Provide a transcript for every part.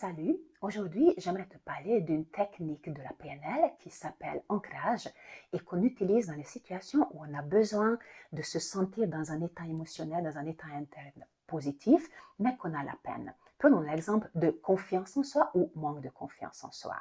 Salut, aujourd'hui j'aimerais te parler d'une technique de la PNL qui s'appelle ancrage et qu'on utilise dans les situations où on a besoin de se sentir dans un état émotionnel, dans un état interne positif, mais qu'on a la peine. Prenons l'exemple de confiance en soi ou manque de confiance en soi.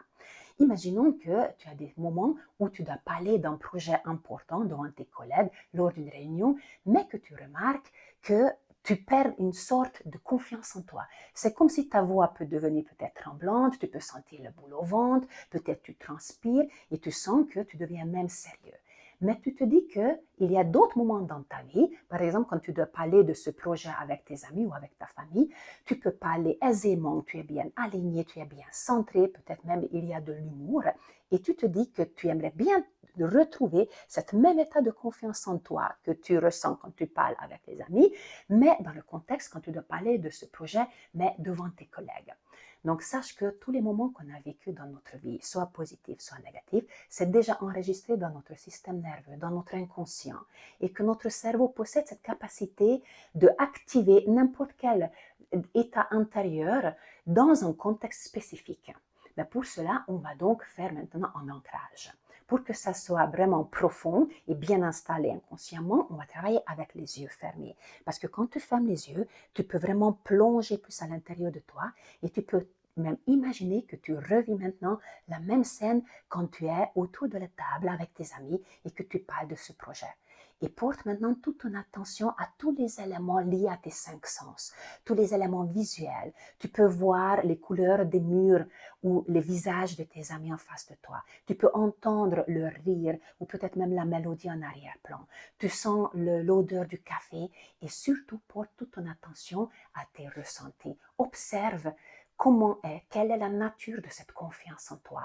Imaginons que tu as des moments où tu dois parler d'un projet important devant tes collègues lors d'une réunion, mais que tu remarques que tu perds une sorte de confiance en toi. C'est comme si ta voix peut devenir peut-être tremblante, tu peux sentir le boule au ventre, peut-être tu transpires et tu sens que tu deviens même sérieux. Mais tu te dis qu'il y a d'autres moments dans ta vie, par exemple quand tu dois parler de ce projet avec tes amis ou avec ta famille, tu peux parler aisément, tu es bien aligné, tu es bien centré, peut-être même il y a de l'humour, et tu te dis que tu aimerais bien retrouver cet même état de confiance en toi que tu ressens quand tu parles avec les amis, mais dans le contexte quand tu dois parler de ce projet, mais devant tes collègues. Donc, sache que tous les moments qu'on a vécu dans notre vie, soit positifs, soit négatifs, c'est déjà enregistré dans notre système nerveux, dans notre inconscient, et que notre cerveau possède cette capacité de activer n'importe quel état intérieur dans un contexte spécifique. Mais pour cela, on va donc faire maintenant un ancrage. Pour que ça soit vraiment profond et bien installé inconsciemment, on va travailler avec les yeux fermés. Parce que quand tu fermes les yeux, tu peux vraiment plonger plus à l'intérieur de toi et tu peux même imaginer que tu revis maintenant la même scène quand tu es autour de la table avec tes amis et que tu parles de ce projet. Et porte maintenant toute ton attention à tous les éléments liés à tes cinq sens, tous les éléments visuels. Tu peux voir les couleurs des murs ou les visages de tes amis en face de toi. Tu peux entendre leur rire ou peut-être même la mélodie en arrière-plan. Tu sens l'odeur du café et surtout porte toute ton attention à tes ressentis. Observe quelle est la nature de cette confiance en toi,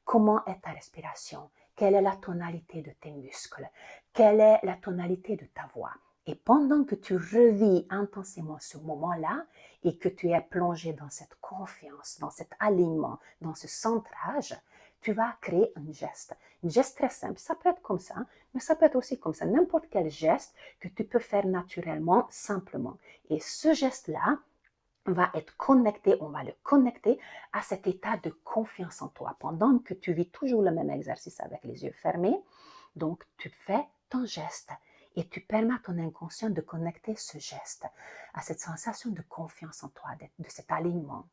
comment est ta respiration, quelle est la tonalité de tes muscles, quelle est la tonalité de ta voix. Et pendant que tu revis intensément ce moment-là et que tu es plongé dans cette confiance, dans cet alignement, dans ce centrage, tu vas créer un geste. Un geste très simple. Ça peut être comme ça, mais ça peut être aussi comme ça. N'importe quel geste que tu peux faire naturellement, simplement. Et ce geste-là va être connecté, on va le connecter à cet état de confiance en toi. Pendant que tu vis toujours le même exercice avec les yeux fermés, donc tu fais ton geste et tu permets à ton inconscient de connecter ce geste à cette sensation de confiance en toi, de cet alignement.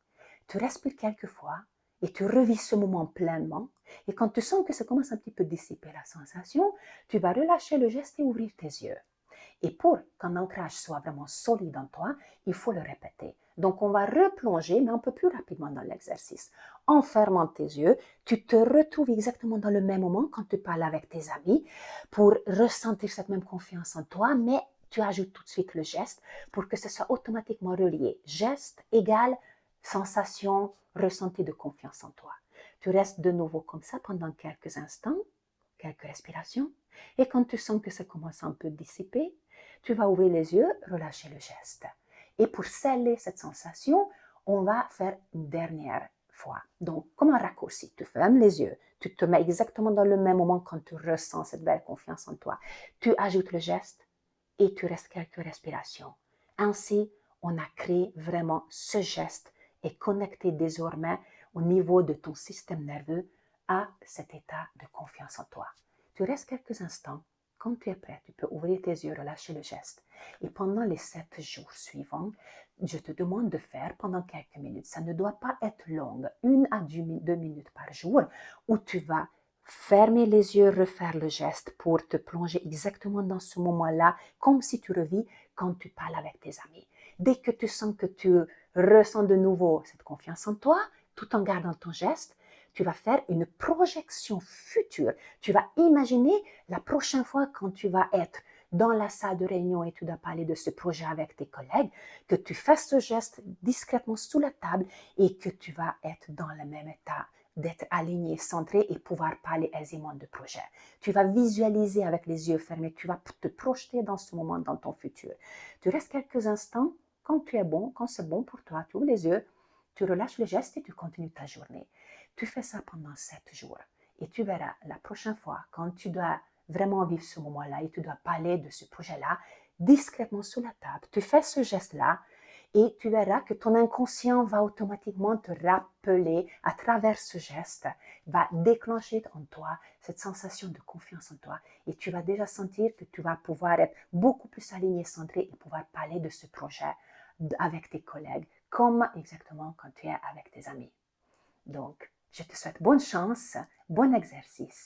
Tu respires quelques fois et tu revis ce moment pleinement. Et quand tu sens que ça commence un petit peu à dissiper la sensation, tu vas relâcher le geste et ouvrir tes yeux. Et pour qu'un ancrage soit vraiment solide en toi, il faut le répéter. Donc, on va replonger, mais un peu plus rapidement dans l'exercice. En fermant tes yeux, tu te retrouves exactement dans le même moment quand tu parles avec tes amis pour ressentir cette même confiance en toi, mais tu ajoutes tout de suite le geste pour que ce soit automatiquement relié. Geste égale sensation, ressenti de confiance en toi. Tu restes de nouveau comme ça pendant quelques instants, quelques respirations, et quand tu sens que ça commence un peu à dissiper, tu vas ouvrir les yeux, relâcher le geste. Et pour sceller cette sensation, on va faire une dernière fois. Donc, comme un raccourci, tu fermes les yeux, tu te mets exactement dans le même moment quand tu ressens cette belle confiance en toi. Tu ajoutes le geste et tu restes quelques respirations. Ainsi, on a créé vraiment ce geste et connecté désormais au niveau de ton système nerveux à cet état de confiance en toi. Tu restes quelques instants. Quand tu es prêt, tu peux ouvrir tes yeux, relâcher le geste. Et pendant les 7 jours suivants, je te demande de faire pendant quelques minutes. Ça ne doit pas être long, 1 à 2 minutes par jour, où tu vas fermer les yeux, refaire le geste pour te plonger exactement dans ce moment-là, comme si tu revis quand tu parles avec tes amis. Dès que tu sens que tu ressens de nouveau cette confiance en toi, tout en gardant ton geste, tu vas faire une projection future. Tu vas imaginer la prochaine fois quand tu vas être dans la salle de réunion et tu dois parler de ce projet avec tes collègues, que tu fasses ce geste discrètement sous la table et que tu vas être dans le même état d'être aligné, centré et pouvoir parler aisément de projet. Tu vas visualiser avec les yeux fermés, tu vas te projeter dans ce moment, dans ton futur. Tu restes quelques instants, quand tu es bon, quand c'est bon pour toi, tu ouvres les yeux, tu relâches le geste et tu continues ta journée. Tu fais ça pendant 7 jours et tu verras la prochaine fois quand tu dois vraiment vivre ce moment-là et tu dois parler de ce projet-là discrètement sous la table. Tu fais ce geste-là Et tu verras que ton inconscient va automatiquement te rappeler à travers ce geste, va déclencher en toi cette sensation de confiance en toi. Et tu vas déjà sentir que tu vas pouvoir être beaucoup plus aligné, centré et pouvoir parler de ce projet avec tes collègues, comme exactement quand tu es avec tes amis. Donc, je te souhaite bonne chance, bon exercice.